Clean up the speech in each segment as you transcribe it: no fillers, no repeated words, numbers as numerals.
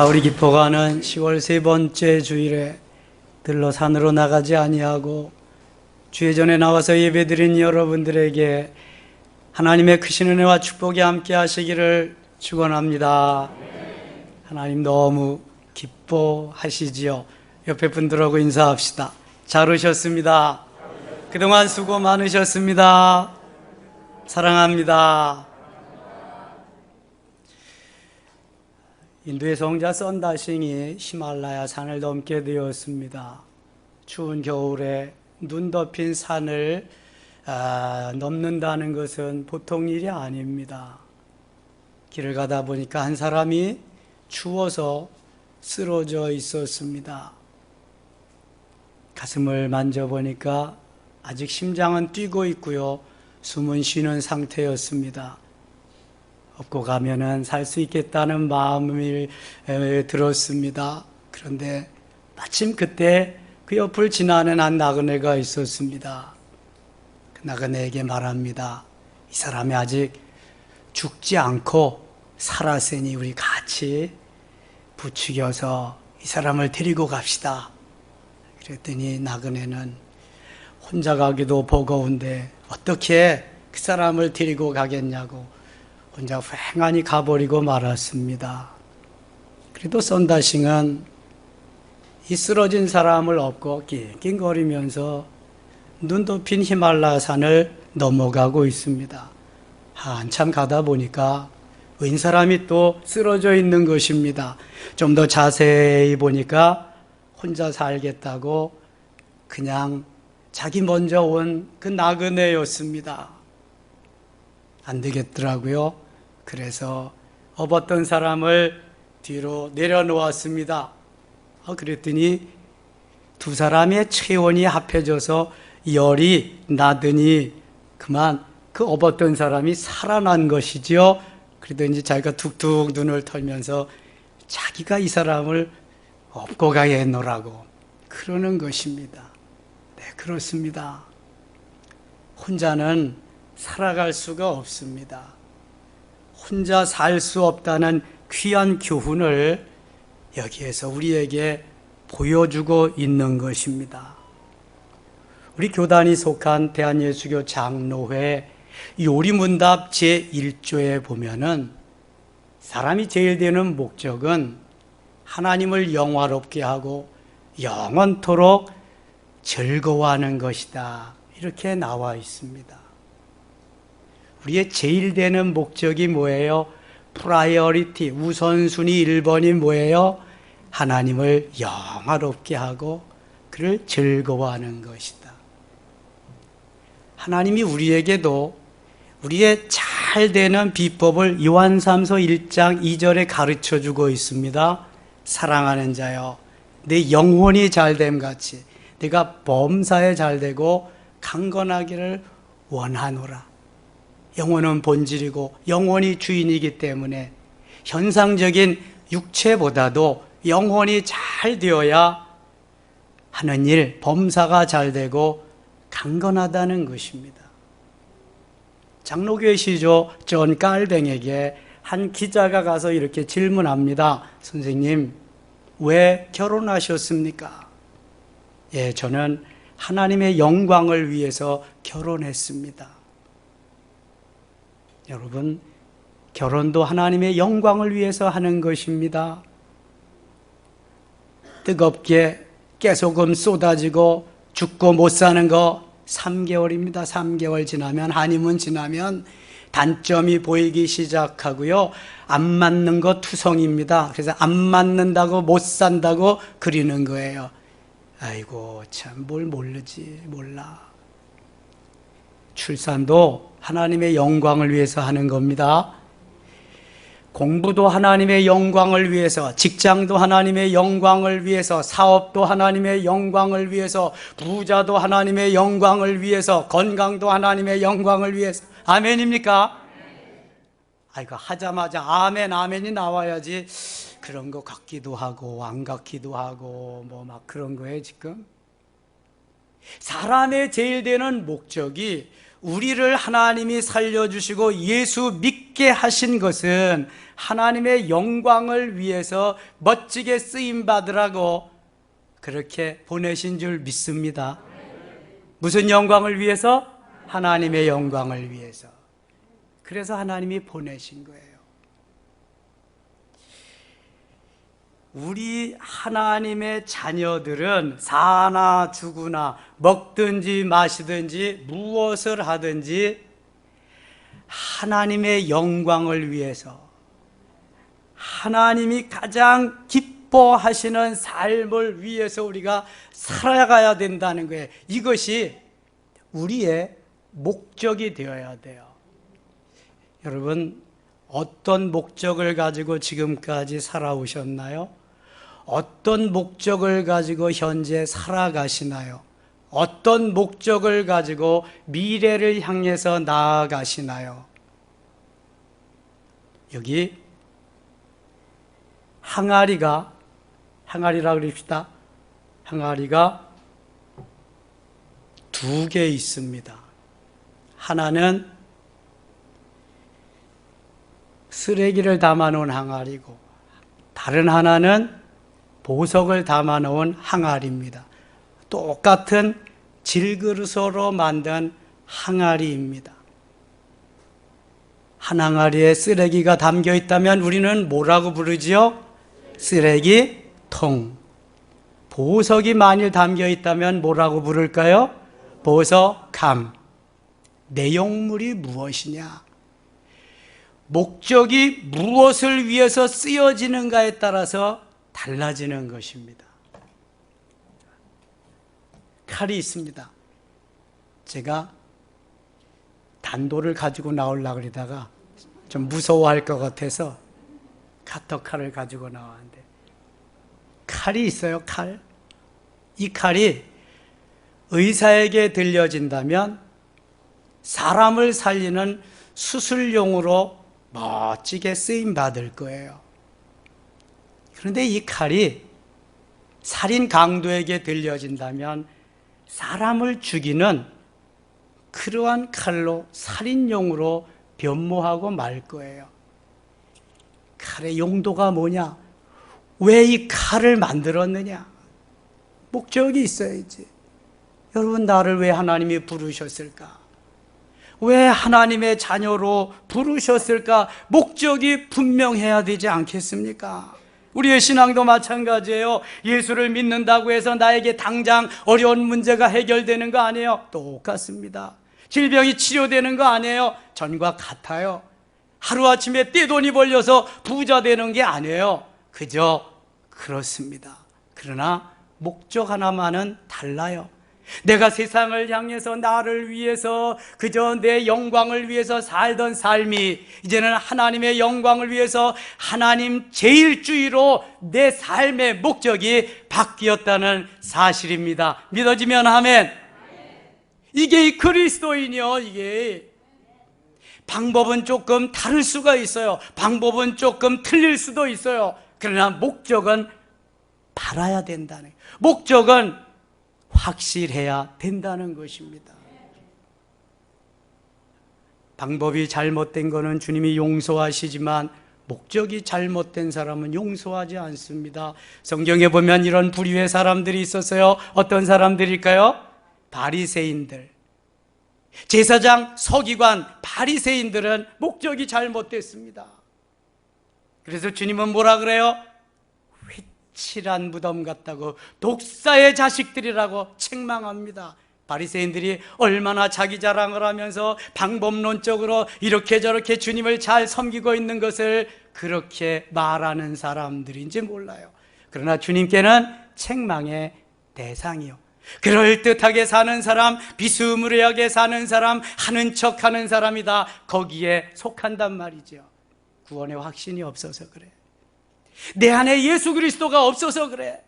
우리 기뻐가는 10월 세 번째 주일에 들러 산으로 나가지 아니하고 주의 전에 나와서 예배드린 여러분들에게 하나님의 크신 은혜와 축복이 함께 하시기를 축원합니다. 하나님 너무 기뻐하시지요. 옆에 분들하고 인사합시다. 잘 오셨습니다. 그동안 수고 많으셨습니다. 사랑합니다. 인도의 성자 선다싱이 히말라야 산을 넘게 되었습니다. 추운 겨울에 눈 덮인 산을 넘는다는 것은 보통 일이 아닙니다. 길을 가다 보니까 한 사람이 추워서 쓰러져 있었습니다. 가슴을 만져보니까 아직 심장은 뛰고 있고요. 숨은 쉬는 상태였습니다. 업고 가면은 살 수 있겠다는 마음이 들었습니다. 그런데 마침 그때 그 옆을 지나는 한 나그네가 있었습니다. 그 나그네에게 말합니다. 이 사람이 아직 죽지 않고 살았으니 우리 같이 부추겨서 이 사람을 데리고 갑시다. 그랬더니 나그네는 혼자 가기도 버거운데 어떻게 그 사람을 데리고 가겠냐고 혼자 휑하니 가버리고 말았습니다. 그래도 선다싱은 이 쓰러진 사람을 업고 낑낑거리면서 눈 덮인 히말라야 산을 넘어가고 있습니다. 한참 가다 보니까 웬 사람이 또 쓰러져 있는 것입니다. 좀 더 자세히 보니까 혼자 살겠다고 그냥 자기 먼저 온 그 나그네였습니다. 안 되겠더라고요. 그래서 업었던 사람을 뒤로 내려놓았습니다. 그랬더니 두 사람의 체온이 합해져서 열이 나더니 그만 그 업었던 사람이 살아난 것이죠. 그러더니 자기가 툭툭 눈을 털면서 자기가 이 사람을 업고 가겠노라고 그러는 것입니다. 네, 그렇습니다. 혼자는 살아갈 수가 없습니다. 혼자 살 수 없다는 귀한 교훈을 여기에서 우리에게 보여주고 있는 것입니다. 우리 교단이 속한 대한예수교 장로회 요리문답 제1조에 보면은 사람이 제일 되는 목적은 하나님을 영화롭게 하고 영원토록 즐거워하는 것이다. 이렇게 나와 있습니다. 우리의 제일 되는 목적이 뭐예요? 프라이어리티, 우선순위 1번이 뭐예요? 하나님을 영화롭게 하고 그를 즐거워하는 것이다. 하나님이 우리에게도 우리의 잘 되는 비법을 요한 3서 1장 2절에 가르쳐 주고 있습니다. 사랑하는 자여, 내 영혼이 잘됨 같이 내가 범사에 잘되고 강건하기를 원하노라. 영혼은 본질이고 영혼이 주인이기 때문에 현상적인 육체보다도 영혼이 잘 되어야 하는 일, 범사가 잘 되고 강건하다는 것입니다. 장로교회 시조 존 깔뱅에게 한 기자가 가서 이렇게 질문합니다. 선생님, 왜 결혼하셨습니까? 예, 저는 하나님의 영광을 위해서 결혼했습니다. 여러분, 결혼도 하나님의 영광을 위해서 하는 것입니다. 뜨겁게 깨소금 쏟아지고 죽고 못 사는 거 3개월입니다. 3개월 지나면, 한의문 지나면 단점이 보이기 시작하고요. 안 맞는 거 투성입니다. 그래서 안 맞는다고 못 산다고 그리는 거예요. 아이고, 참 뭘 모르지, 몰라. 출산도 하나님의 영광을 위해서 하는 겁니다. 공부도 하나님의 영광을 위해서, 직장도 하나님의 영광을 위해서, 사업도 하나님의 영광을 위해서, 부자도 하나님의 영광을 위해서, 건강도 하나님의 영광을 위해서. 아멘입니까? 이거 하자마자 아멘, 아멘이 나와야지 그런 거 같기도 하고 안 같기도 하고 뭐 막 그런 거예요 지금. 사람의 제일 되는 목적이 우리를 하나님이 살려주시고 예수 믿게 하신 것은 하나님의 영광을 위해서 멋지게 쓰임받으라고 그렇게 보내신 줄 믿습니다. 무슨 영광을 위해서? 하나님의 영광을 위해서. 그래서 하나님이 보내신 거예요. 우리 하나님의 자녀들은 사나 죽으나 먹든지 마시든지 무엇을 하든지 하나님의 영광을 위해서, 하나님이 가장 기뻐하시는 삶을 위해서 우리가 살아가야 된다는 거예요. 이것이 우리의 목적이 되어야 돼요. 여러분, 어떤 목적을 가지고 지금까지 살아오셨나요? 어떤 목적을 가지고 현재 살아가시나요? 어떤 목적을 가지고 미래를 향해서 나아가시나요? 여기 항아리라고 그럽시다. 항아리가 두 개 있습니다. 하나는 쓰레기를 담아놓은 항아리고, 다른 하나는 보석을 담아놓은 항아리입니다. 똑같은 질그릇으로 만든 항아리입니다. 한 항아리에 쓰레기가 담겨 있다면 우리는 뭐라고 부르지요? 쓰레기통. 보석이 만일 담겨 있다면 뭐라고 부를까요? 보석함. 내용물이 무엇이냐? 목적이 무엇을 위해서 쓰여지는가에 따라서 달라지는 것입니다. 칼이 있습니다. 제가 단도를 가지고 나오려고 그러다가 좀 무서워할 것 같아서 카터칼을 가지고 나왔는데, 칼이 있어요. 칼. 이 칼이 의사에게 들려진다면 사람을 살리는 수술용으로 멋지게 쓰임받을 거예요. 그런데 이 칼이 살인 강도에게 들려진다면 사람을 죽이는 그러한 칼로 살인용으로 변모하고 말 거예요. 칼의 용도가 뭐냐? 왜 이 칼을 만들었느냐? 목적이 있어야지. 여러분, 나를 왜 하나님이 부르셨을까? 왜 하나님의 자녀로 부르셨을까? 목적이 분명해야 되지 않겠습니까? 우리의 신앙도 마찬가지예요. 예수를 믿는다고 해서 나에게 당장 어려운 문제가 해결되는 거 아니에요. 똑같습니다. 질병이 치료되는 거 아니에요. 전과 같아요. 하루아침에 떼돈이 벌려서 부자 되는 게 아니에요. 그저 그렇습니다. 그러나 목적 하나만은 달라요. 내가 세상을 향해서 나를 위해서 그저 내 영광을 위해서 살던 삶이 이제는 하나님의 영광을 위해서 하나님 제일주의로 내 삶의 목적이 바뀌었다는 사실입니다. 믿어지면 아멘. 이게 이 그리스도인이요. 이게 방법은 조금 다를 수가 있어요. 방법은 조금 틀릴 수도 있어요. 그러나 목적은 바라야 된다는, 목적은 확실해야 된다는 것입니다. 방법이 잘못된 것은 주님이 용서하시지만 목적이 잘못된 사람은 용서하지 않습니다. 성경에 보면 이런 부류의 사람들이 있었어요. 어떤 사람들일까요? 바리새인들. 제사장, 서기관, 바리새인들은 목적이 잘못됐습니다. 그래서 주님은 뭐라 그래요? 칠한 무덤 같다고, 독사의 자식들이라고 책망합니다. 바리새인들이 얼마나 자기 자랑을 하면서 방법론적으로 이렇게 저렇게 주님을 잘 섬기고 있는 것을 그렇게 말하는 사람들인지 몰라요. 그러나 주님께는 책망의 대상이요, 그럴듯하게 사는 사람, 비스무리하게 사는 사람, 하는 척하는 사람이다, 거기에 속한단 말이죠. 구원의 확신이 없어서 그래. 내 안에 예수 그리스도가 없어서 그래.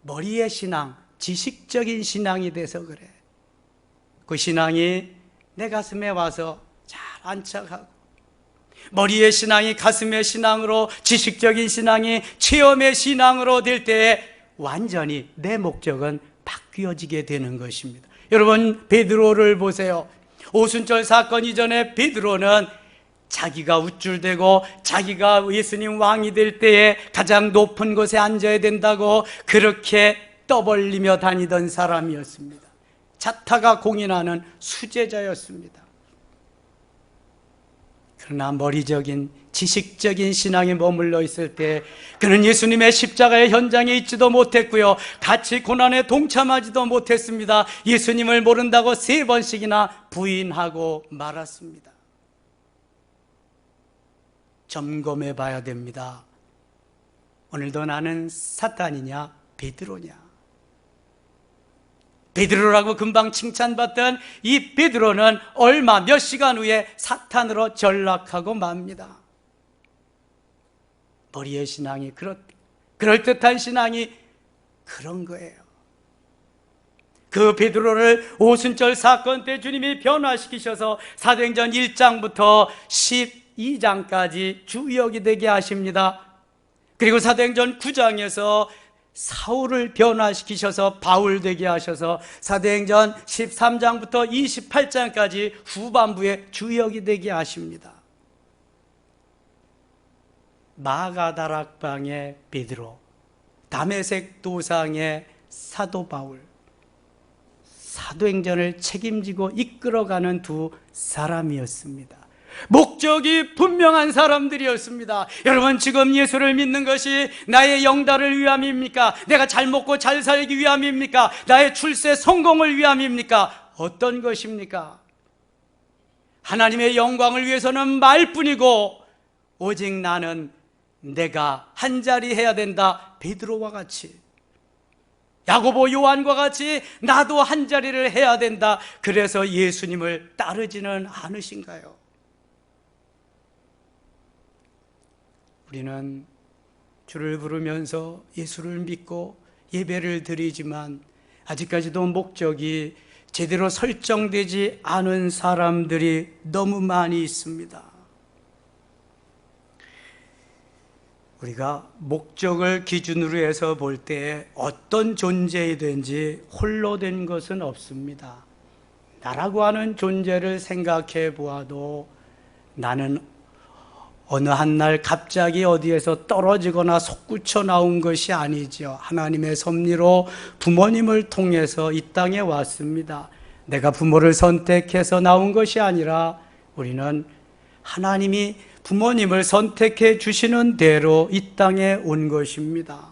머리의 신앙, 지식적인 신앙이 돼서 그래. 그 신앙이 내 가슴에 와서 잘 안착하고, 머리의 신앙이 가슴의 신앙으로, 지식적인 신앙이 체험의 신앙으로 될 때에 완전히 내 목적은 바뀌어지게 되는 것입니다. 여러분, 베드로를 보세요. 오순절 사건 이전에 베드로는 자기가 우쭐대고 자기가 예수님 왕이 될 때에 가장 높은 곳에 앉아야 된다고 그렇게 떠벌리며 다니던 사람이었습니다. 자타가 공인하는 수제자였습니다. 그러나 머리적인 지식적인 신앙에 머물러 있을 때 그는 예수님의 십자가의 현장에 있지도 못했고요, 같이 고난에 동참하지도 못했습니다. 예수님을 모른다고 3번씩이나 부인하고 말았습니다. 점검해 봐야 됩니다. 오늘도 나는 사탄이냐 베드로냐? 베드로라고 금방 칭찬받던 이 베드로는 얼마 몇 시간 후에 사탄으로 전락하고 맙니다. 머리의 신앙이 그럴듯한 신앙이 그런 거예요. 그 베드로를 오순절 사건 때 주님이 변화시키셔서 사도행전 1장부터 12장까지 주역이 되게 하십니다. 그리고 사도행전 9장에서 사울을 변화시키셔서 바울 되게 하셔서 사도행전 13장부터 28장까지 후반부에 주역이 되게 하십니다. 마가다락방의 베드로, 다메섹 도상의 사도 바울, 사도행전을 책임지고 이끌어가는 두 사람이었습니다. 목적이 분명한 사람들이었습니다. 여러분, 지금 예수를 믿는 것이 나의 영달을 위함입니까? 내가 잘 먹고 잘 살기 위함입니까? 나의 출세 성공을 위함입니까? 어떤 것입니까? 하나님의 영광을 위해서는 말뿐이고 오직 나는 내가 한 자리 해야 된다. 베드로와 같이, 야고보 요한과 같이 나도 한 자리를 해야 된다. 그래서 예수님을 따르지는 않으신가요? 우리는 주를 부르면서 예수를 믿고 예배를 드리지만 아직까지도 목적이 제대로 설정되지 않은 사람들이 너무 많이 있습니다. 우리가 목적을 기준으로 해서 볼 때 어떤 존재이든지 홀로 된 것은 없습니다. 나라고 하는 존재를 생각해 보아도 나는 어느 한날 갑자기 어디에서 떨어지거나 솟구쳐 나온 것이 아니죠. 하나님의 섭리로 부모님을 통해서 이 땅에 왔습니다. 내가 부모를 선택해서 나온 것이 아니라 우리는 하나님이 부모님을 선택해 주시는 대로 이 땅에 온 것입니다.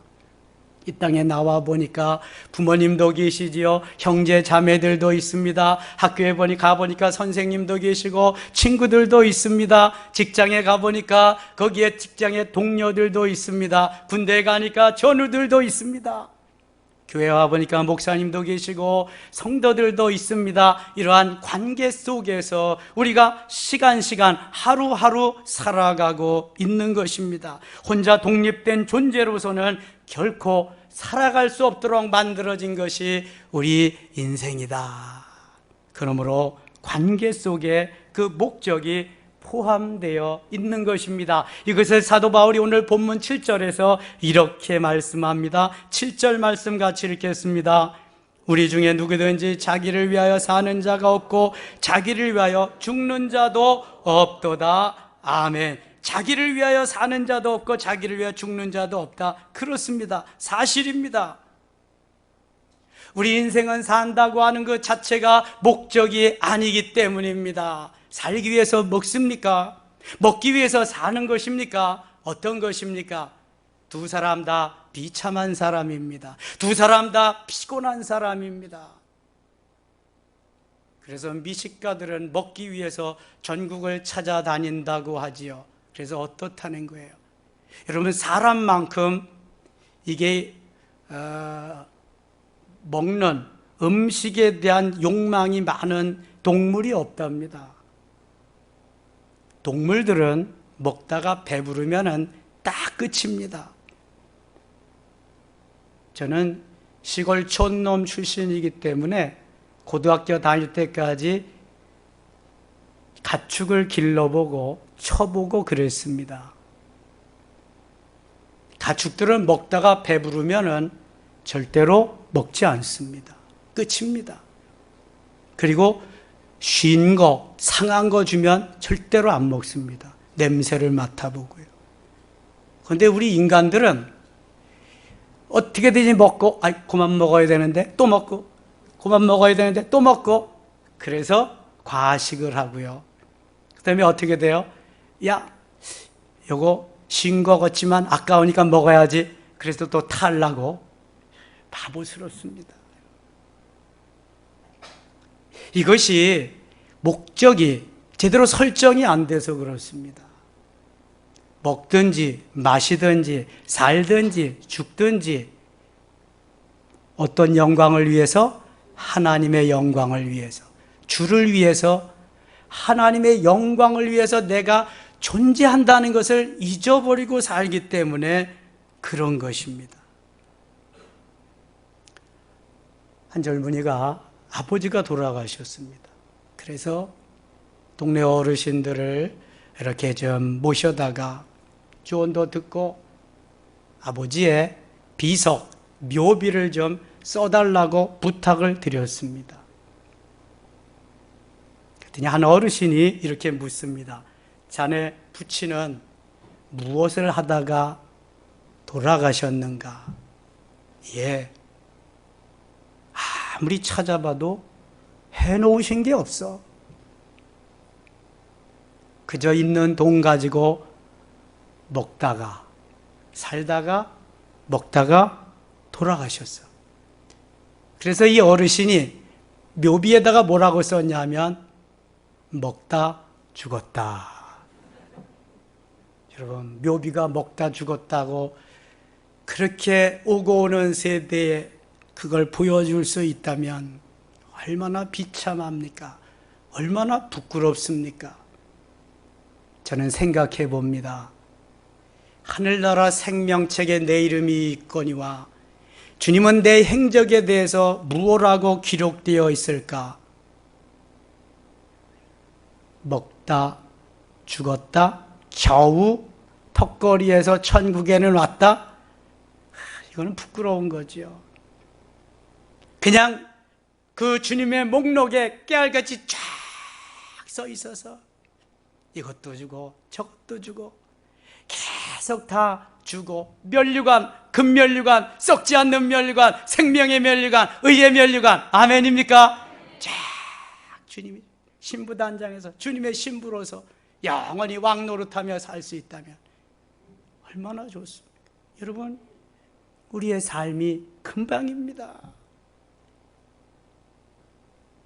이 땅에 나와 보니까 부모님도 계시지요. 형제 자매들도 있습니다. 학교에 가보니까 선생님도 계시고 친구들도 있습니다. 직장에 가보니까 거기에 직장의 동료들도 있습니다. 군대에 가니까 전우들도 있습니다. 교회 와보니까 목사님도 계시고 성도들도 있습니다. 이러한 관계 속에서 우리가 시간 하루하루 살아가고 있는 것입니다. 혼자 독립된 존재로서는 결코 살아갈 수 없도록 만들어진 것이 우리 인생이다. 그러므로 관계 속에 그 목적이 포함되어 있는 것입니다. 이것을 사도 바울이 오늘 본문 7절에서 이렇게 말씀합니다. 7절 말씀 같이 읽겠습니다. 우리 중에 누구든지 자기를 위하여 사는 자가 없고 자기를 위하여 죽는 자도 없도다. 아멘. 자기를 위하여 사는 자도 없고 자기를 위하여 죽는 자도 없다. 그렇습니다. 사실입니다. 우리 인생은 산다고 하는 것 자체가 목적이 아니기 때문입니다. 살기 위해서 먹습니까? 먹기 위해서 사는 것입니까? 어떤 것입니까? 두 사람 다 비참한 사람입니다. 두 사람 다 피곤한 사람입니다. 그래서 미식가들은 먹기 위해서 전국을 찾아다닌다고 하지요. 그래서 어떻다는 거예요? 여러분, 사람만큼 이게 먹는 음식에 대한 욕망이 많은 동물이 없답니다. 동물들은 먹다가 배부르면 딱 끝입니다. 저는 시골 촌놈 출신이기 때문에 고등학교 다닐 때까지 가축을 길러보고 쳐보고 그랬습니다. 가축들은 먹다가 배부르면 절대로 먹지 않습니다. 끝입니다. 그리고 쉰 거, 상한 거 주면 절대로 안 먹습니다. 냄새를 맡아보고요. 그런데 우리 인간들은 어떻게든지 먹고, 그만 먹어야 되는데 또 먹고, 그만 먹어야 되는데 또 먹고, 그래서 과식을 하고요. 그 다음에 어떻게 돼요? 야, 요거 쉰 거 같지만 아까우니까 먹어야지. 그래서 또 탈라고. 바보스럽습니다. 이것이 목적이 제대로 설정이 안 돼서 그렇습니다. 먹든지 마시든지 살든지 죽든지 어떤 영광을 위해서? 하나님의 영광을 위해서, 주를 위해서, 하나님의 영광을 위해서 내가 존재한다는 것을 잊어버리고 살기 때문에 그런 것입니다. 한 젊은이가 아버지가 돌아가셨습니다. 그래서 동네 어르신들을 이렇게 좀 모셔다가 조언도 듣고 아버지의 비석, 묘비를 좀 써달라고 부탁을 드렸습니다. 그랬더니 한 어르신이 이렇게 묻습니다. 자네 부친은 무엇을 하다가 돌아가셨는가? 예, 아무리 찾아봐도 해놓으신 게 없어. 그저 있는 돈 가지고 먹다가 살다가 먹다가 돌아가셨어. 그래서 이 어르신이 묘비에다가 뭐라고 썼냐면 먹다 죽었다. 여러분, 묘비가 먹다 죽었다고 그렇게 오고 오는 세대에 그걸 보여줄 수 있다면 얼마나 비참합니까? 얼마나 부끄럽습니까? 저는 생각해 봅니다. 하늘나라 생명책에 내 이름이 있거니와 주님은 내 행적에 대해서 무엇라고 기록되어 있을까? 먹다 죽었다 겨우 턱걸이에서 천국에는 왔다? 이거는 부끄러운 거죠. 그냥 그 주님의 목록에 깨알같이 쫙 써 있어서 이것도 주고 저것도 주고 계속 다 주고, 면류관, 금면류관, 썩지 않는 면류관, 생명의 면류관, 의의 면류관, 아멘입니까? 쫙 주님이 신부단장에서 주님의 신부로서 영원히 왕노릇하며 살 수 있다면 얼마나 좋습니까? 여러분, 우리의 삶이 금방입니다.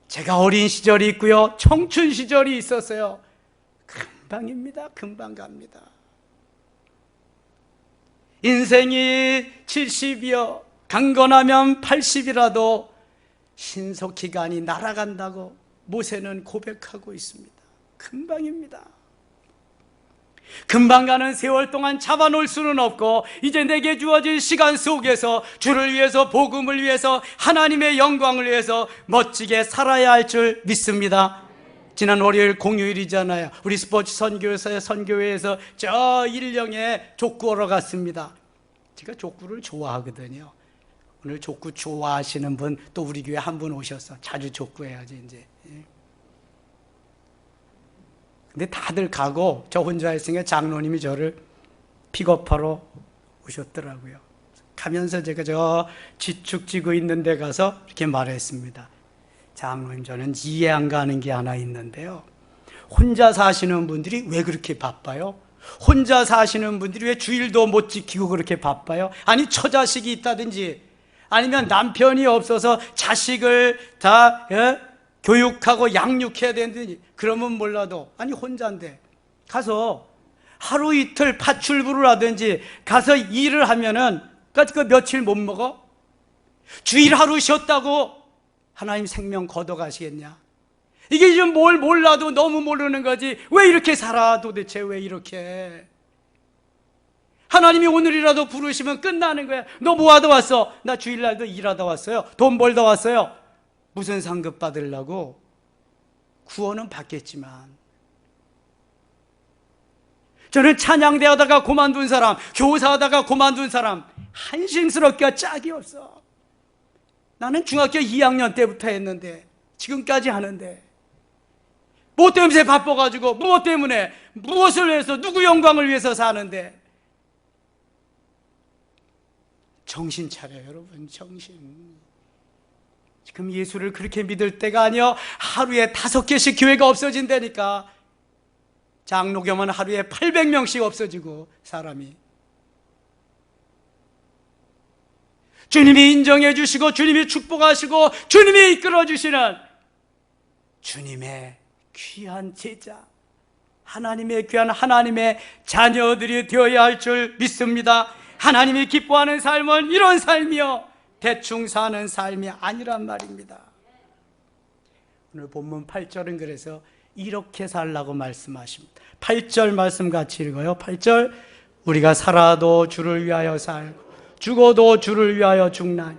제가 어린 시절이 있고요, 청춘 시절이 있었어요. 금방입니다. 금방 갑니다. 인생이 70이요 강건하면 80이라도 신속기간이 날아간다고 모세는 고백하고 있습니다. 금방입니다. 금방 가는 세월 동안 잡아놓을 수는 없고, 이제 내게 주어질 시간 속에서 주를 위해서, 복음을 위해서, 하나님의 영광을 위해서 멋지게 살아야 할 줄 믿습니다. 지난 월요일 공휴일이잖아요. 우리 스포츠 선교회에서 저 일령에 족구하러 갔습니다. 제가 족구를 좋아하거든요. 오늘 족구 좋아하시는 분 또 우리 교회 한 분 오셨어. 자주 족구해야지 이제. 근데 다들 가고 저 혼자 있으니까 장로님이 저를 픽업하러 오셨더라고요. 가면서 제가 저 지축 지고 있는 데 가서 이렇게 말했습니다. 장로님, 저는 이해 안 가는 게 하나 있는데요. 혼자 사시는 분들이 왜 그렇게 바빠요? 혼자 사시는 분들이 왜 주일도 못 지키고 그렇게 바빠요? 아니, 처자식이 있다든지 아니면 남편이 없어서 자식을 다 교육하고 양육해야 되는지, 그러면 몰라도 아니 혼자인데 가서 하루 이틀 파출부를 하든지 가서 일을 하면은 그 며칠 못 먹어? 주일 하루 쉬었다고 하나님 생명 걷어가시겠냐? 이게 좀 뭘 몰라도 너무 모르는 거지. 왜 이렇게 살아? 도대체 왜 이렇게? 하나님이 오늘이라도 부르시면 끝나는 거야. 너 뭐 하다 왔어? 나 주일날도 일하다 왔어요. 돈 벌다 왔어요. 무슨 상급 받으려고? 구원은 받겠지만, 저는 찬양대 하다가 그만둔 사람, 교사하다가 그만둔 사람 한심스럽게 짝이 없어. 나는 중학교 2학년 때부터 했는데 지금까지 하는데 무엇 때문에 바빠가지고 무엇 때문에 무엇을 위해서 누구 영광을 위해서 사는데 정신 차려요 여러분. 정신. 지금 예수를 그렇게 믿을 때가 아니요 하루에 5개씩 교회가 없어진다니까. 장로교만 하루에 800명씩 없어지고 사람이. 주님이 인정해 주시고 주님이 축복하시고 주님이 이끌어 주시는 주님의 귀한 제자, 하나님의 귀한 하나님의 자녀들이 되어야 할 줄 믿습니다. 하나님이 기뻐하는 삶은 이런 삶이요 대충 사는 삶이 아니란 말입니다. 오늘 본문 8절은 그래서 이렇게 살라고 말씀하십니다. 8절 말씀 같이 읽어요. 8절 우리가 살아도 주를 위하여 살고 죽어도 주를 위하여 죽나니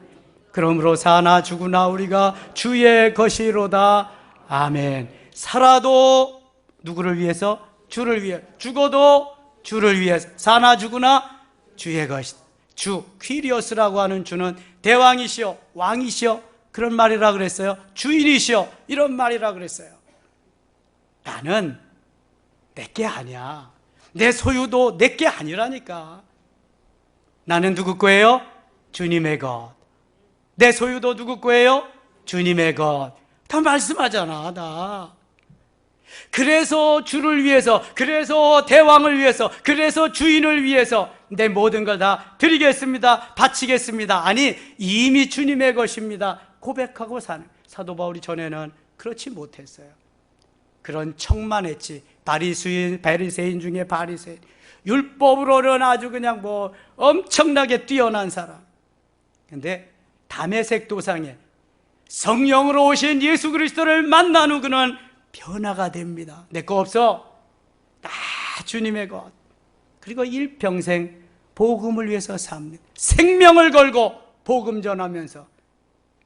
그러므로 사나 죽으나 우리가 주의 것이로다. 아멘. 살아도 누구를 위해서? 주를 위해. 죽어도 주를 위해서. 사나 죽으나 주의 것이다. 주, 퀴리오스라고 하는 주는 대왕이시여 왕이시여 그런 말이라 그랬어요. 주인이시여 이런 말이라 그랬어요. 나는 내게 아니야. 내 소유도 내게 아니라니까. 나는 누구 거예요? 주님의 것. 내 소유도 누구 거예요? 주님의 것. 다 말씀하잖아 다. 그래서 주를 위해서, 그래서 대왕을 위해서, 그래서 주인을 위해서 내 모든 걸 다 드리겠습니다, 바치겠습니다. 아니 이미 주님의 것입니다 고백하고 사는. 사도 바울이 전에는 그렇지 못했어요. 그런 척만 했지. 바리새인 중에 바리새인, 율법으로는 아주 그냥 뭐 엄청나게 뛰어난 사람. 근데 다메섹 도상에 성령으로 오신 예수 그리스도를 만난 후 그는 변화가 됩니다. 내 거 없어. 다 주님의 것. 그리고 일평생 복음을 위해서 삽니다. 생명을 걸고 복음 전하면서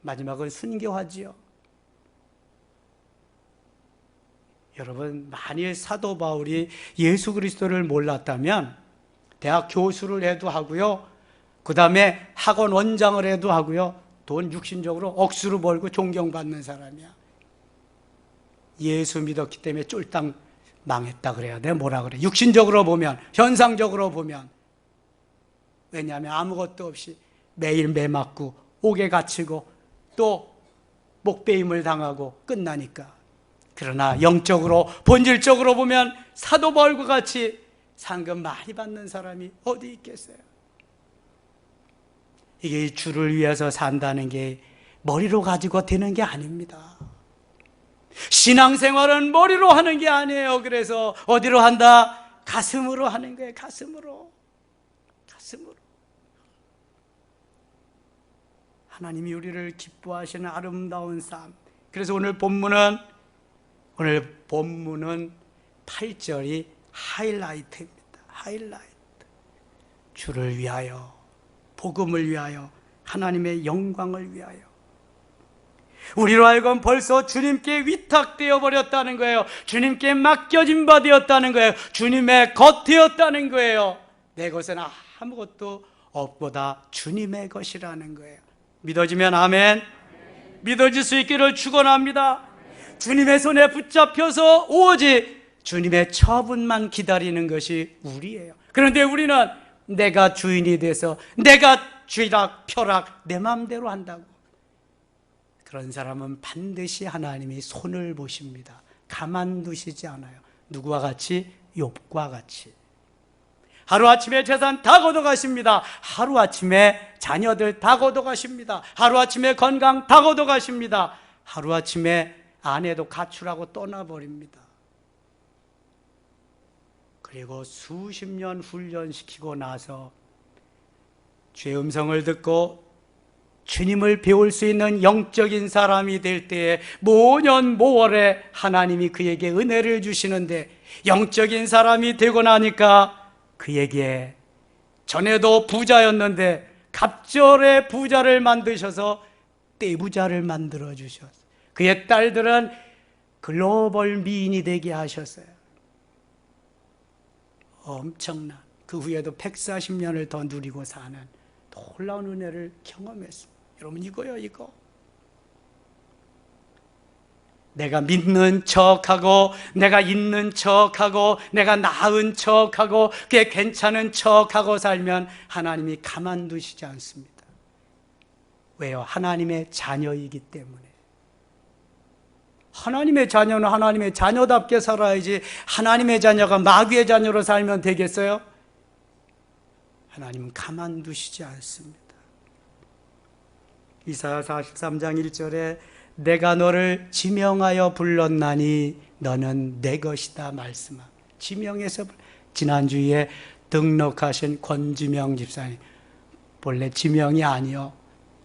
마지막은 순교하지요. 여러분, 만일 사도 바울이 예수 그리스도를 몰랐다면 대학 교수를 해도 하고요, 그 다음에 학원 원장을 해도 하고요, 돈 육신적으로 억수로 벌고 존경받는 사람이야. 예수 믿었기 때문에 쫄딱 망했다 그래야 돼? 뭐라 그래? 육신적으로 보면, 현상적으로 보면. 왜냐하면 아무것도 없이 매일 매 맞고 옥에 갇히고 또 목베임을 당하고 끝나니까. 그러나 영적으로 본질적으로 보면 사도 바울과 같이 상급 많이 받는 사람이 어디 있겠어요? 이게 주를 위해서 산다는 게 머리로 가지고 되는 게 아닙니다. 신앙생활은 머리로 하는 게 아니에요. 그래서 어디로 한다? 가슴으로 하는 거예요. 가슴으로. 가슴으로. 하나님이 우리를 기뻐하시는 아름다운 삶. 그래서 오늘 본문은 8절이 하이라이트입니다. 하이라이트. 주를 위하여, 복음을 위하여, 하나님의 영광을 위하여. 우리로 하여금 벌써 주님께 위탁되어 버렸다는 거예요. 주님께 맡겨진 바 되었다는 거예요. 주님의 것 되었다는 거예요. 내 것은 아무것도 없보다 주님의 것이라는 거예요. 믿어지면 아멘. 믿어질 수 있기를 축원합니다. 주님의 손에 붙잡혀서 오직 주님의 처분만 기다리는 것이 우리예요. 그런데 우리는 내가 주인이 돼서 내가 쥐락 펴락 내 마음대로 한다고. 그런 사람은 반드시 하나님이 손을 보십니다. 가만두시지 않아요. 누구와 같이? 욥과 같이. 하루아침에 재산 다 걷어가십니다. 하루아침에 자녀들 다 걷어가십니다. 하루아침에 건강 다 걷어가십니다. 하루아침에 아내도 가출하고 떠나버립니다. 그리고 수십 년 훈련시키고 나서 주의 음성을 듣고 주님을 배울 수 있는 영적인 사람이 될 때에 모년 모월에 하나님이 그에게 은혜를 주시는데, 영적인 사람이 되고 나니까 그에게 전에도 부자였는데 갑절의 부자를 만드셔서 떼부자를 만들어 주셨어요. 그의 딸들은 글로벌 미인이 되게 하셨어요. 엄청난, 그 후에도 140년을 더 누리고 사는 놀라운 은혜를 경험했습니다. 여러분, 이거요, 이거. 내가 믿는 척하고, 내가 있는 척하고, 내가 나은 척하고, 그게 괜찮은 척하고 살면 하나님이 가만두시지 않습니다. 왜요? 하나님의 자녀이기 때문에. 하나님의 자녀는 하나님의 자녀답게 살아야지, 하나님의 자녀가 마귀의 자녀로 살면 되겠어요? 하나님은 가만두시지 않습니다. 이사야 43장 1절에 내가 너를 지명하여 불렀나니 너는 내 것이다 말씀하. 지명해서, 지난주에 등록하신 권지명 집사님, 본래 지명이 아니요,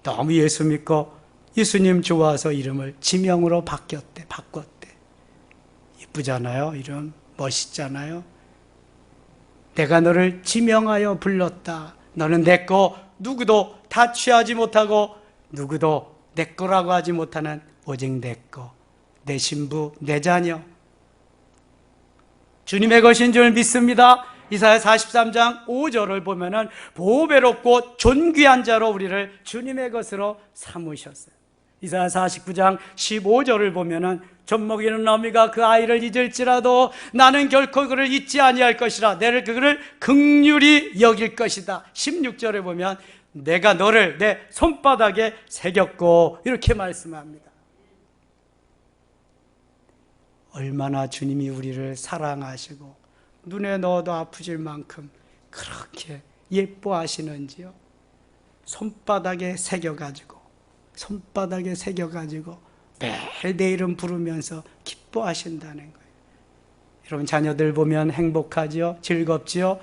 너무 예수 믿고 예수님 좋아서 이름을 지명으로 바꿨대. 이쁘잖아요. 이름 멋있잖아요. 내가 너를 지명하여 불렀다. 너는 내 거, 누구도 다 취하지 못하고 누구도 내 거라고 하지 못하는 오직 내 거, 내 신부, 내 자녀, 주님의 것인 줄 믿습니다. 이사야 43장 5절을 보면은 보배롭고 존귀한 자로 우리를 주님의 것으로 삼으셨어요. 이사야 49장 15절을 보면은 젖먹이는 어미가 그 아이를 잊을지라도 나는 결코 그를 잊지 아니할 것이라. 내를 그를 긍휼히 여길 것이다. 16절에 보면 내가 너를 내 손바닥에 새겼고, 이렇게 말씀합니다. 얼마나 주님이 우리를 사랑하시고 눈에 넣어도 아프질 만큼 그렇게 예뻐하시는지요. 손바닥에 새겨가지고 매일 내 이름 부르면서 기뻐하신다는 거예요. 여러분, 자녀들 보면 행복하죠? 즐겁죠?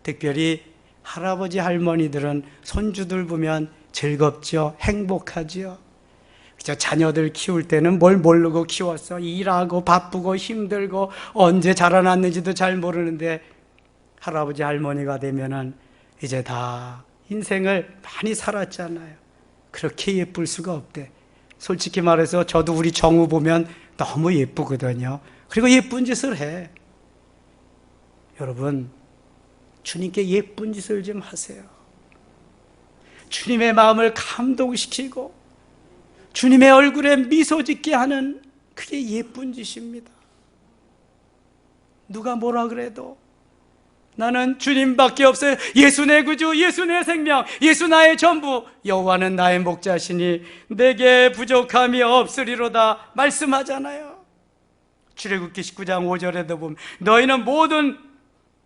특별히 할아버지 할머니들은 손주들 보면 즐겁죠? 행복하죠? 자녀들 키울 때는 뭘 모르고 키웠어. 일하고 바쁘고 힘들고 언제 자라났는지도 잘 모르는데 할아버지 할머니가 되면은 이제 다 인생을 많이 살았잖아요. 그렇게 예쁠 수가 없대. 솔직히 말해서 저도 우리 정우 보면 너무 예쁘거든요. 그리고 예쁜 짓을 해. 여러분, 주님께 예쁜 짓을 좀 하세요. 주님의 마음을 감동시키고 주님의 얼굴에 미소 짓게 하는, 그게 예쁜 짓입니다. 누가 뭐라 그래도 나는 주님밖에 없어요. 예수 내 구주, 예수 내 생명, 예수 나의 전부, 여호와는 나의 목자시니 내게 부족함이 없으리로다 말씀하잖아요. 출애굽기 19장 5절에도 보면 너희는 모든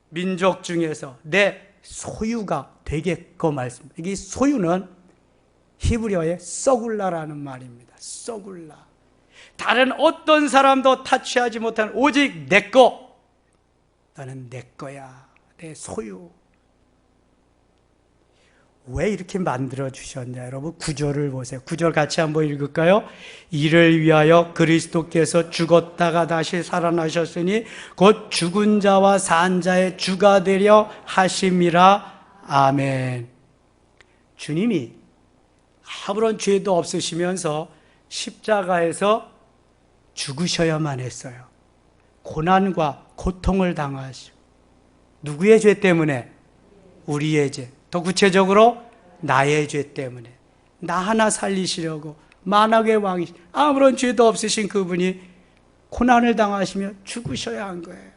민족 중에서 내 소유가 되겠고 말씀. 이게 소유는 히브리어의 서굴라라는 말입니다. 서굴라. 다른 어떤 사람도 타취하지 못한 오직 내 거. 나는 내 거야. 내 소유. 왜 이렇게 만들어 주셨냐? 여러분, 9절을 보세요. 9절 같이 한번 읽을까요? 이를 위하여 그리스도께서 죽었다가 다시 살아나셨으니 곧 죽은 자와 산 자의 주가 되려 하심이라. 아멘. 주님이 아무런 죄도 없으시면서 십자가에서 죽으셔야만 했어요. 고난과 고통을 당하시고. 누구의 죄 때문에? 우리의 죄. 더 구체적으로 나의 죄 때문에. 나 하나 살리시려고 만왕의 왕이, 아무런 죄도 없으신 그분이 고난을 당하시며 죽으셔야 한 거예요.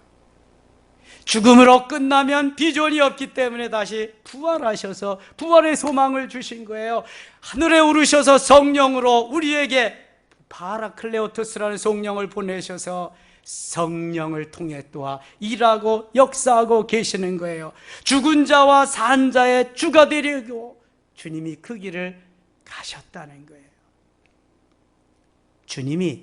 죽음으로 끝나면 비전이 없기 때문에 다시 부활하셔서 부활의 소망을 주신 거예요. 하늘에 오르셔서 성령으로 우리에게 파라클레오토스라는 성령을 보내셔서 성령을 통해 또한 일하고 역사하고 계시는 거예요. 죽은 자와 산 자의 주가 되려고 주님이 그 길을 가셨다는 거예요. 주님이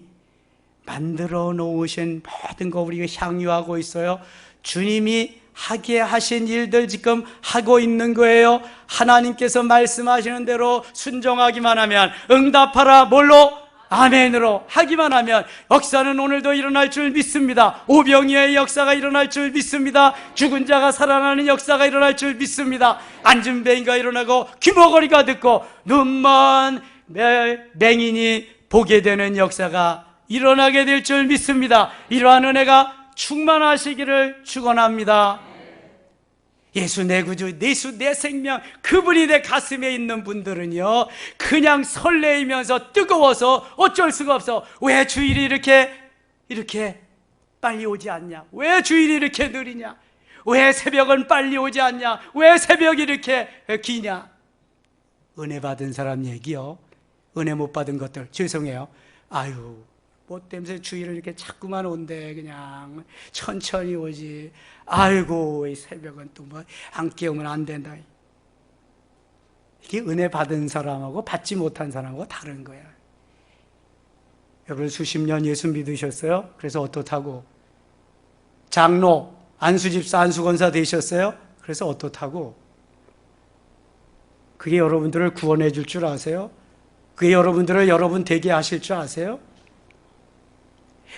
만들어 놓으신 모든 거 우리가 향유하고 있어요. 주님이 하게 하신 일들 지금 하고 있는 거예요. 하나님께서 말씀하시는 대로 순종하기만 하면, 응답하라 뭘로? 아멘으로 하기만 하면 역사는 오늘도 일어날 줄 믿습니다. 오병이어의 역사가 일어날 줄 믿습니다. 죽은 자가 살아나는 역사가 일어날 줄 믿습니다. 앉은 뱅이가 일어나고 귀머거리가 듣고 눈먼 맹인이 보게 되는 역사가 일어나게 될 줄 믿습니다. 이러한 은혜가 충만하시기를 축원합니다. 예수 내 구주, 예수 내 생명, 그분이 내 가슴에 있는 분들은요, 그냥 설레이면서 뜨거워서 어쩔 수가 없어. 왜 주일이 이렇게 빨리 오지 않냐? 왜 주일이 이렇게 느리냐? 왜 새벽은 빨리 오지 않냐? 왜 새벽이 이렇게 기냐? 은혜 받은 사람 얘기요. 은혜 못 받은 것들 죄송해요. 아유, 뭐 때문에 주일을 이렇게 자꾸만 온대. 그냥 천천히 오지. 아이고, 이 새벽은 또 뭐 안 깨우면 안 된다. 이게 은혜 받은 사람하고 받지 못한 사람하고 다른 거야. 여러분 수십 년 예수 믿으셨어요? 그래서 어떻다고? 장로, 안수집사, 안수권사 되셨어요? 그래서 어떻다고? 그게 여러분들을 구원해 줄 줄 아세요? 그게 여러분들을 여러분 되게 하실 줄 아세요?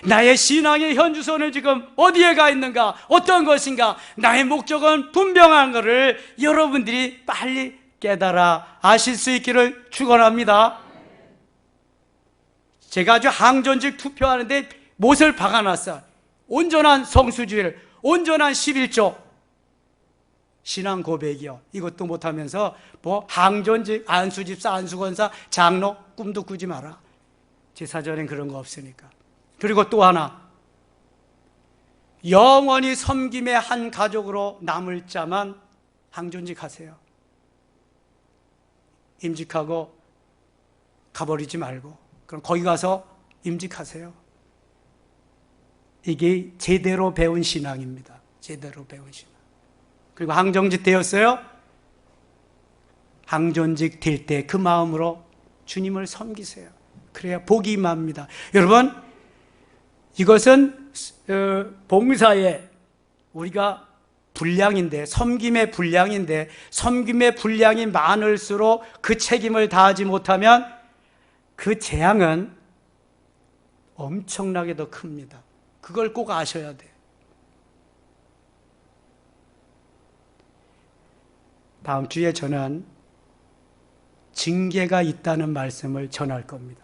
나의 신앙의 현주소는 지금 어디에 가 있는가? 어떤 것인가? 나의 목적은 분명한 것을 여러분들이 빨리 깨달아 아실 수 있기를 축원합니다. 제가 아주 항전직 투표하는데 못을 박아놨어요. 온전한 성수주일, 온전한 11조 신앙 고백이요. 이것도 못하면서 뭐 항전직, 안수집사, 안수권사, 장로 꿈도 꾸지 마라. 제 사전엔 그런 거 없으니까. 그리고 또 하나, 영원히 섬김의 한 가족으로 남을 자만 항전직 하세요. 임직하고 가버리지 말고, 그럼 거기 가서 임직하세요. 이게 제대로 배운 신앙입니다. 제대로 배운 신앙. 그리고 항전직 되었어요? 항전직 될 때 그 마음으로 주님을 섬기세요. 그래야 복이 임합니다. 여러분, 이것은 봉사의 우리가 분량인데, 섬김의 분량인데, 섬김의 분량이 많을수록 그 책임을 다하지 못하면 그 재앙은 엄청나게 더 큽니다. 그걸 꼭 아셔야 돼요. 다음 주에 저는 징계가 있다는 말씀을 전할 겁니다.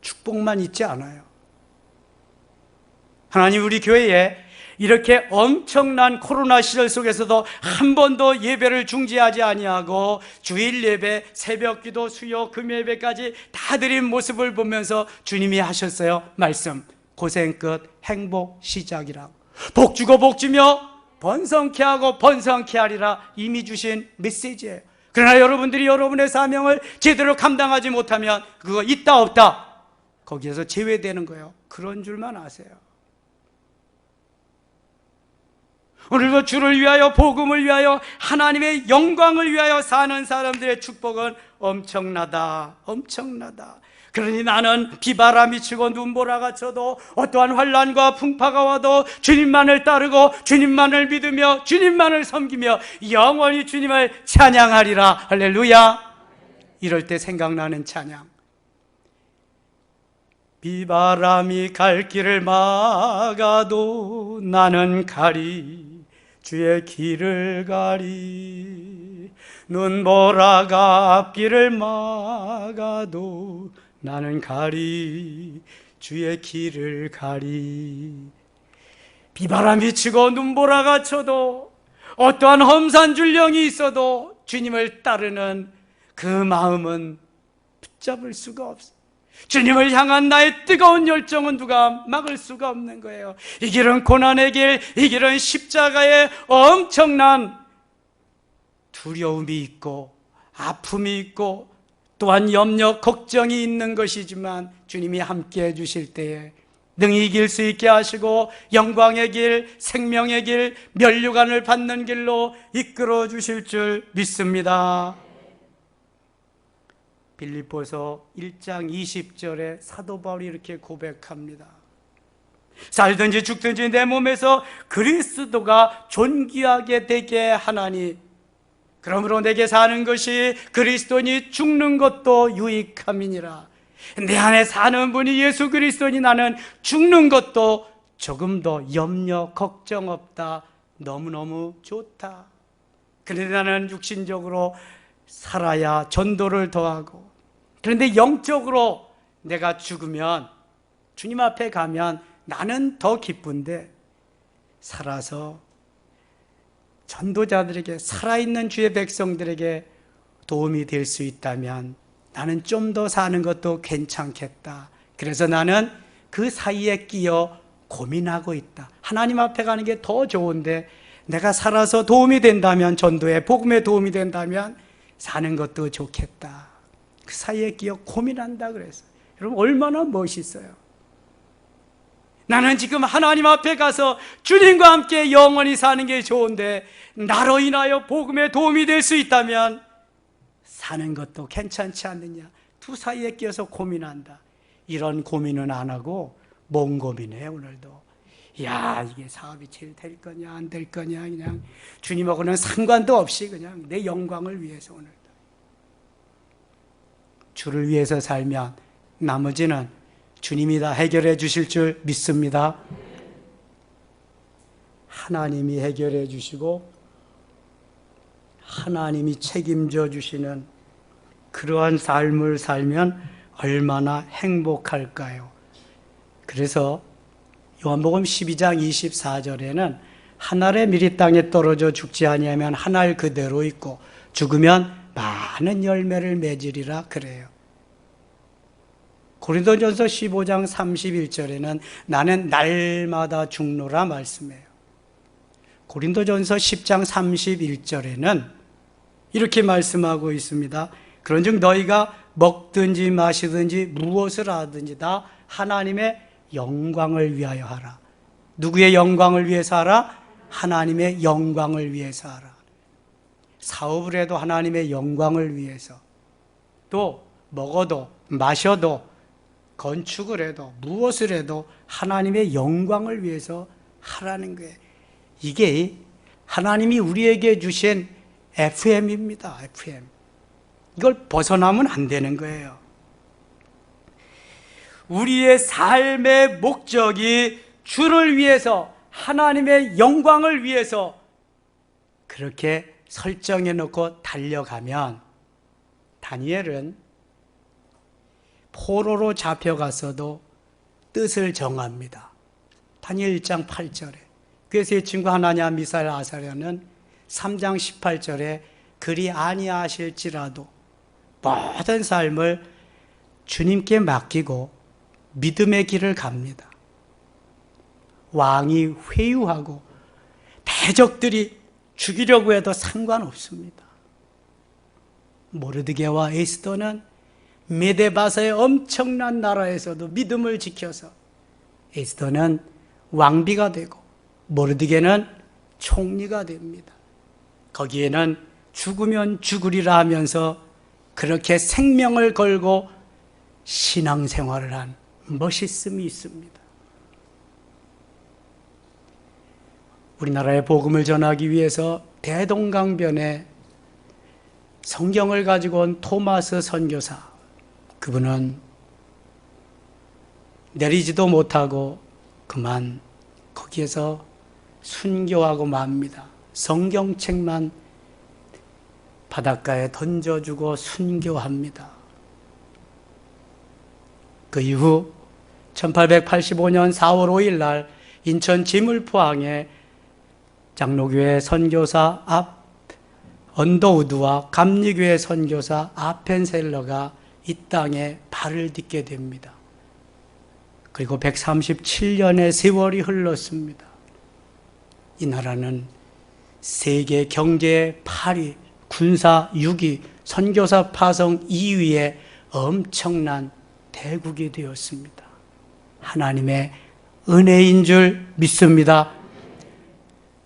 축복만 있지 않아요. 하나님 우리 교회에 이렇게 엄청난 코로나 시절 속에서도 한 번도 예배를 중지하지 아니하고 주일 예배, 새벽 기도, 수요, 금 예배까지 다 드린 모습을 보면서 주님이 하셨어요. 말씀, 고생 끝 행복 시작이라고. 복 주고 복 주며 번성케 하고 번성케 하리라 이미 주신 메시지예요. 그러나 여러분들이 여러분의 사명을 제대로 감당하지 못하면 그거 있다 없다 거기에서 제외되는 거예요. 그런 줄만 아세요. 오늘도 주를 위하여, 복음을 위하여, 하나님의 영광을 위하여 사는 사람들의 축복은 엄청나다. 엄청나다. 그러니 나는 비바람이 치고 눈보라가 쳐도 어떠한 환난과 풍파가 와도 주님만을 따르고 주님만을 믿으며 주님만을 섬기며 영원히 주님을 찬양하리라. 할렐루야. 이럴 때 생각나는 찬양. 비바람이 갈 길을 막아도 나는 가리. 주의 길을 가리. 눈보라가 앞길을 막아도 나는 가리. 주의 길을 가리. 비바람이 치고 눈보라가 쳐도 어떠한 험산 줄령이 있어도 주님을 따르는 그 마음은 붙잡을 수가 없어. 주님을 향한 나의 뜨거운 열정은 누가 막을 수가 없는 거예요. 이 길은 고난의 길, 이 길은 십자가의 엄청난 두려움이 있고 아픔이 있고 또한 염려, 걱정이 있는 것이지만 주님이 함께 해주실 때에 능히 이길 수 있게 하시고 영광의 길, 생명의 길, 면류관을 받는 길로 이끌어 주실 줄 믿습니다. 빌립보서 1장 20절에 사도 바울이 이렇게 고백합니다. 살든지 죽든지 내 몸에서 그리스도가 존귀하게 되게 하나니 그러므로 내게 사는 것이 그리스도니 죽는 것도 유익함이니라. 내 안에 사는 분이 예수 그리스도니 나는 죽는 것도 조금 더 염려 걱정 없다. 너무너무 좋다. 그런데 나는 육신적으로 살아야 전도를 더하고, 그런데 영적으로 내가 죽으면 주님 앞에 가면 나는 더 기쁜데 살아서 전도자들에게, 살아있는 주의 백성들에게 도움이 될 수 있다면 나는 좀 더 사는 것도 괜찮겠다. 그래서 나는 그 사이에 끼어 고민하고 있다. 하나님 앞에 가는 게 더 좋은데 내가 살아서 도움이 된다면, 전도에 복음에 도움이 된다면 사는 것도 좋겠다. 그 사이에 끼어 고민한다 그랬어요. 여러분 얼마나 멋있어요. 나는 지금 하나님 앞에 가서 주님과 함께 영원히 사는 게 좋은데 나로 인하여 복음에 도움이 될 수 있다면 사는 것도 괜찮지 않느냐. 두 사이에 끼어서 고민한다. 이런 고민은 안 하고 뭔 고민해 오늘도. 야, 이게 사업이 제일 될 거냐 안 될 거냐, 그냥 주님하고는 상관도 없이 그냥 내 영광을 위해서 오늘도 주를 위해서 살면 나머지는 주님이 다 해결해 주실 줄 믿습니다. 하나님이 해결해 주시고 하나님이 책임져 주시는 그러한 삶을 살면 얼마나 행복할까요? 그래서 요한복음 12장 24절에는 한 알의 밀이 땅에 떨어져 죽지 아니하면 한 알 그대로 있고 죽으면 많은 열매를 맺으리라 그래요. 고린도전서 15장 31절에는 나는 날마다 죽노라 말씀해요. 고린도전서 10장 31절에는 이렇게 말씀하고 있습니다. 그런즉 너희가 먹든지 마시든지 무엇을 하든지 다 하나님의 영광을 위하여 하라. 누구의 영광을 위해서 하라? 하나님의 영광을 위해서 하라. 사업을 해도 하나님의 영광을 위해서, 또 먹어도 마셔도 건축을 해도 무엇을 해도 하나님의 영광을 위해서 하라는 거예요. 이게 하나님이 우리에게 주신 FM입니다. FM. 이걸 벗어나면 안 되는 거예요. 우리의 삶의 목적이 주를 위해서, 하나님의 영광을 위해서 그렇게 설정해 놓고 달려가면, 다니엘은 포로로 잡혀갔어도 뜻을 정합니다. 다니엘 1장 8절에. 그래서 이 친구 하나냐 미사엘 아사랴는 3장 18절에 그리 아니하실지라도 모든 삶을 주님께 맡기고 믿음의 길을 갑니다. 왕이 회유하고 대적들이 죽이려고 해도 상관없습니다. 모르드게와 에스더는 메데바사의 엄청난 나라에서도 믿음을 지켜서 에스더는 왕비가 되고 모르드게는 총리가 됩니다. 거기에는 죽으면 죽으리라 하면서 그렇게 생명을 걸고 신앙생활을 한 멋있음이 있습니다. 우리나라에 복음을 전하기 위해서 대동강변에 성경을 가지고 온 토마스 선교사, 그분은 내리지도 못하고 그만 거기에서 순교하고 맙니다. 성경책만 바닷가에 던져주고 순교합니다. 그 이후 1885년 4월 5일 날 인천 지물포항에 장로교회 선교사 앞 언더우드와 감리교회 선교사 아펜셀러가 이 땅에 발을 딛게 됩니다. 그리고 137년의 세월이 흘렀습니다. 이 나라는 세계 경제 8위, 군사 6위, 선교사 파송 2위의 엄청난 대국이 되었습니다. 하나님의 은혜인 줄 믿습니다.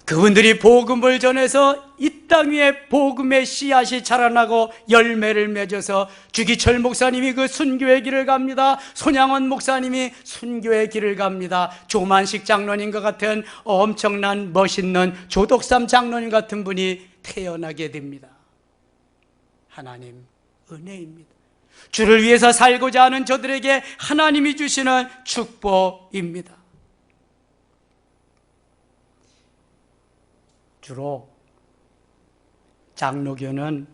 그분들이 복음을 전해서 이 땅 위에 복음의 씨앗이 자라나고 열매를 맺어서 주기철 목사님이 그 순교의 길을 갑니다. 손양원 목사님이 순교의 길을 갑니다. 조만식 장로님과 같은 엄청난 멋있는 조덕삼 장로님 같은 분이 태어나게 됩니다. 하나님 은혜입니다. 주를 위해서 살고자 하는 저들에게 하나님이 주시는 축복입니다. 주로 장로교는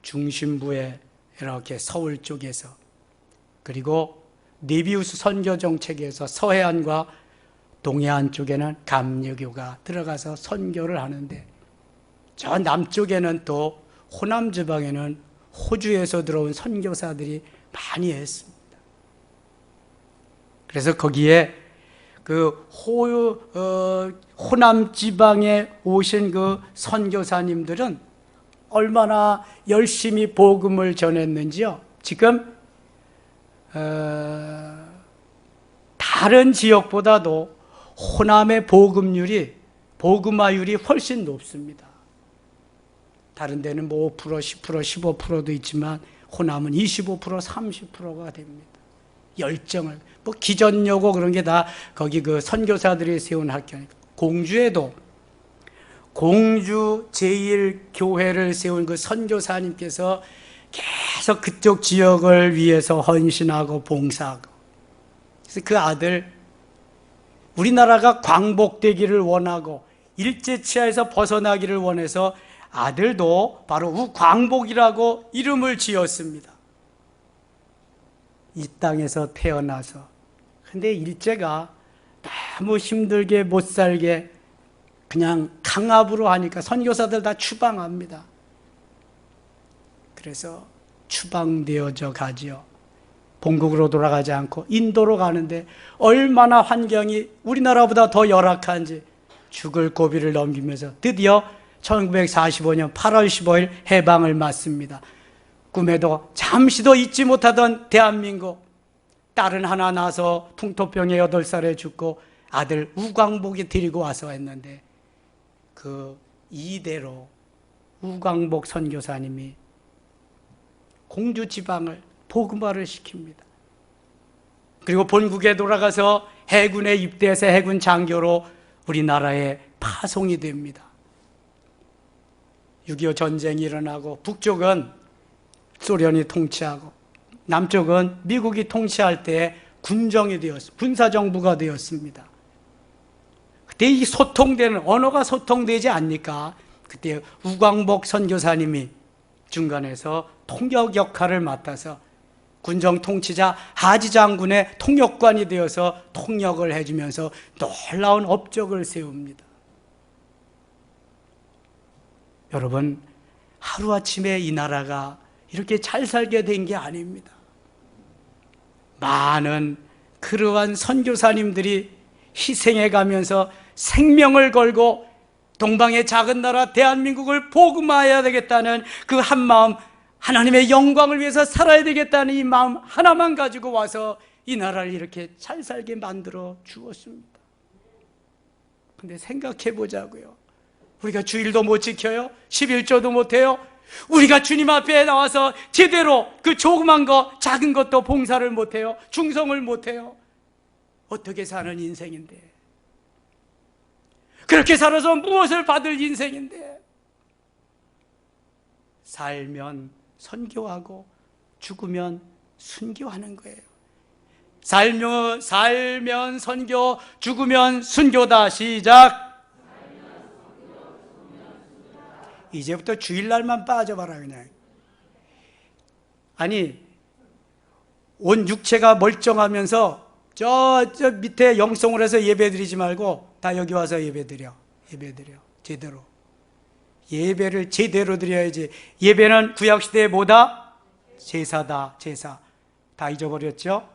중심부에 이렇게 서울 쪽에서, 그리고 네비우스 선교 정책에서 서해안과 동해안 쪽에는 감리교가 들어가서 선교를 하는데, 저 남쪽에는 또 호남 지방에는 호주에서 들어온 선교사들이 많이 했습니다. 그래서 거기에 그 호남 지방에 오신 그 선교사님들은 얼마나 열심히 복음을 전했는지요. 지금 다른 지역보다도 호남의 복음화율이 훨씬 높습니다. 다른 데는 뭐 5%, 10%, 15%도 있지만 호남은 25%, 30%가 됩니다. 열정을, 뭐 기전여고 그런 게 다 거기 그 선교사들이 세운 학교니까. 공주에도 공주 제1교회를 세운 그 선교사님께서 계속 그쪽 지역을 위해서 헌신하고 봉사하고, 그래서 그 아들, 우리나라가 광복되기를 원하고 일제치하에서 벗어나기를 원해서 아들도 바로 우광복이라고 이름을 지었습니다. 이 땅에서 태어나서. 근데 일제가 너무 힘들게 못 살게 그냥 강압으로 하니까 선교사들 다 추방합니다. 그래서 추방되어져 가지요. 본국으로 돌아가지 않고 인도로 가는데 얼마나 환경이 우리나라보다 더 열악한지 죽을 고비를 넘기면서 드디어 1945년 8월 15일 해방을 맞습니다. 꿈에도 잠시도 잊지 못하던 대한민국, 딸은 하나 낳아서 풍토병에 8살에 죽고 아들 우광복이 데리고 와서 했는데, 그 이대로 우광복 선교사님이 공주 지방을 복음화를 시킵니다. 그리고 본국에 돌아가서 해군에 입대해서 해군 장교로 우리나라에 파송이 됩니다. 6.25 전쟁이 일어나고 북쪽은 소련이 통치하고 남쪽은 미국이 통치할 때 군정이 되었습니다. 군사정부가 되었습니다. 그때 이 소통되는, 언어가 소통되지 않으니까 그때 우광복 선교사님이 중간에서 통역 역할을 맡아서 군정 통치자 하지 장군의 통역관이 되어서 통역을 해주면서 놀라운 업적을 세웁니다. 여러분, 하루아침에 이 나라가 이렇게 잘 살게 된 게 아닙니다. 많은 그러한 선교사님들이 희생해 가면서 생명을 걸고 동방의 작은 나라 대한민국을 복음화해야 되겠다는 그 한마음, 하나님의 영광을 위해서 살아야 되겠다는 이 마음 하나만 가지고 와서 이 나라를 이렇게 잘 살게 만들어 주었습니다. 근데 생각해 보자고요. 우리가 주일도 못 지켜요? 11조도 못 해요? 우리가 주님 앞에 나와서 제대로 그 조그만 거, 작은 것도 봉사를 못 해요? 충성을 못 해요? 어떻게 사는 인생인데? 그렇게 살아서 무엇을 받을 인생인데? 살면 선교하고 죽으면 순교하는 거예요. 살면 선교, 죽으면 순교다. 시작. 이제부터 주일날만 빠져봐라 그냥. 아니, 온 육체가 멀쩡하면서 저 밑에 영성을 해서 예배드리지 말고 다 여기 와서 예배드려. 제대로. 예배를 제대로 드려야지. 예배는 구약시대에 뭐다? 제사다. 제사. 다 잊어버렸죠?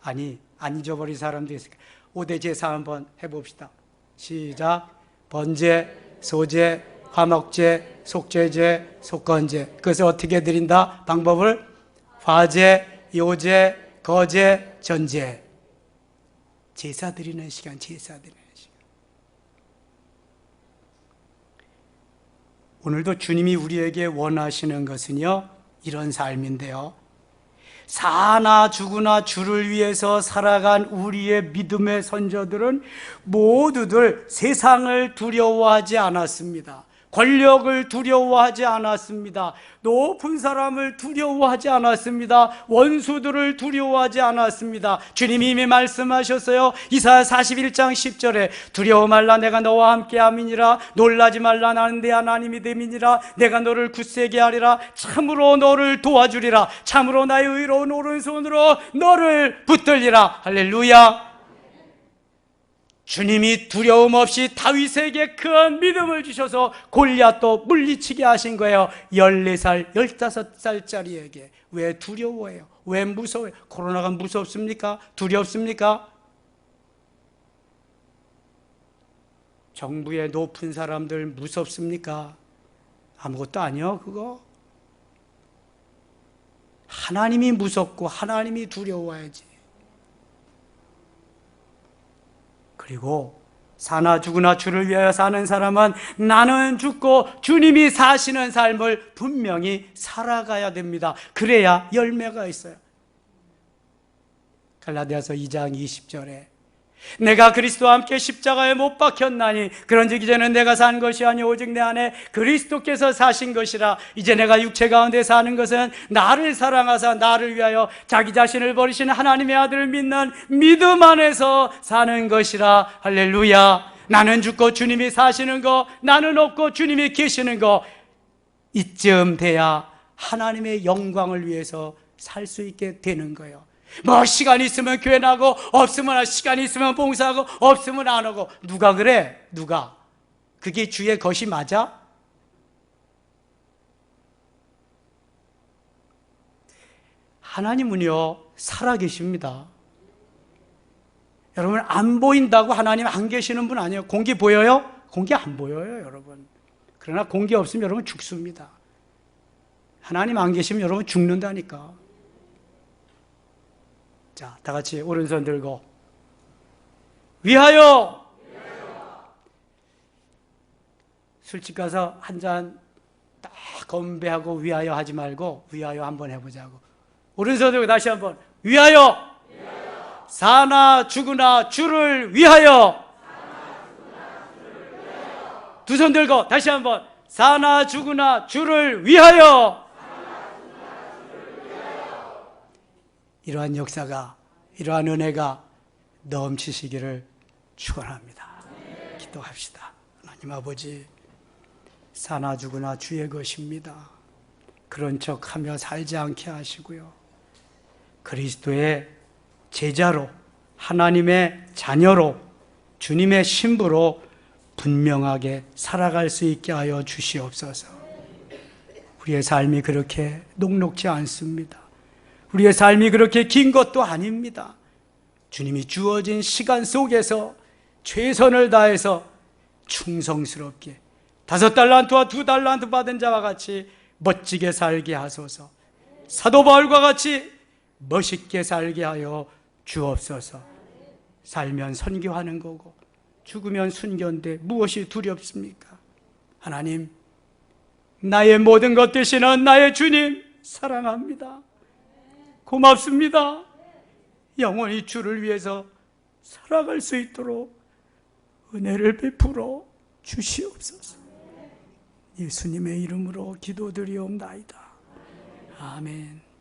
아니, 안 잊어버린 사람도 있으니까 5대 제사 한번 해봅시다. 시작. 번제, 소제, 화목제, 속죄제, 속건제. 그것을 어떻게 드린다? 방법을 화제, 요제, 거제, 전제. 제사 드리는 시간, 제사 드리는 시간. 오늘도 주님이 우리에게 원하시는 것은요, 이런 삶인데요. 사나 죽으나 주를 위해서 살아간 우리의 믿음의 선조들은 모두들 세상을 두려워하지 않았습니다. 권력을 두려워하지 않았습니다. 높은 사람을 두려워하지 않았습니다. 원수들을 두려워하지 않았습니다. 주님이 이미 말씀하셨어요. 이사야 41장 10절에 두려워 말라, 내가 너와 함께 함이니라. 놀라지 말라, 나는 네 하나님이 됨이니라. 내가 너를 굳세게 하리라. 참으로 너를 도와주리라. 참으로 나의 의로운 오른손으로 너를 붙들리라. 할렐루야. 주님이 두려움 없이 다윗에게 큰 믿음을 주셔서 골리앗도 물리치게 하신 거예요. 14살, 15살짜리에게. 왜 두려워해요? 왜 무서워요? 코로나가 무섭습니까? 두렵습니까? 정부의 높은 사람들 무섭습니까? 아무것도 아니요, 그거. 하나님이 무섭고 하나님이 두려워야지. 그리고 사나 죽으나 주를 위하여 사는 사람은 나는 죽고 주님이 사시는 삶을 분명히 살아가야 됩니다. 그래야 열매가 있어요. 갈라디아서 2장 20절에 내가 그리스도와 함께 십자가에 못 박혔나니 그런즉 이제는 내가 산 것이 아니 오직 내 안에 그리스도께서 사신 것이라. 이제 내가 육체 가운데 사는 것은 나를 사랑하사 나를 위하여 자기 자신을 버리신 하나님의 아들을 믿는 믿음 안에서 사는 것이라. 할렐루야. 나는 죽고 주님이 사시는 거, 나는 없고 주님이 계시는 거, 이쯤 돼야 하나님의 영광을 위해서 살 수 있게 되는 거예요. 뭐 시간이 있으면 교회 나고 없으면 시간이 있으면 봉사하고 없으면 안 하고. 누가 그래? 누가? 그게 주의 것이 맞아? 하나님은요 살아계십니다. 여러분, 안 보인다고 하나님 안 계시는 분 아니에요. 공기 보여요? 공기 안 보여요, 여러분. 그러나 공기 없으면 여러분 죽습니다. 하나님 안 계시면 여러분 죽는다니까. 자, 다 같이 오른손 들고 위하여. 술집 가서 한 잔 딱 건배하고 위하여 하지 말고 위하여 한번 해보자고. 오른손 들고 다시 한번 위하여. 사나 죽으나 주를 위하여. 두 손 들고 다시 한번 사나 죽으나 주를 위하여. 이러한 역사가, 이러한 은혜가 넘치시기를 축원합니다. 기도합시다. 하나님 아버지, 사나 죽으나 주의 것입니다. 그런 척하며 살지 않게 하시고요, 그리스도의 제자로, 하나님의 자녀로, 주님의 신부로 분명하게 살아갈 수 있게 하여 주시옵소서. 우리의 삶이 그렇게 녹록지 않습니다. 우리의 삶이 그렇게 긴 것도 아닙니다. 주님이 주어진 시간 속에서 최선을 다해서 충성스럽게 5달란트와 2달란트 받은 자와 같이 멋지게 살게 하소서. 사도 바울과 같이 멋있게 살게 하여 주옵소서. 살면 선교하는 거고 죽으면 순교인데 무엇이 두렵습니까? 하나님, 나의 모든 것 되시는 나의 주님 사랑합니다. 고맙습니다. 영원히 주를 위해서 살아갈 수 있도록 은혜를 베풀어 주시옵소서. 예수님의 이름으로 기도드리옵나이다. 아멘.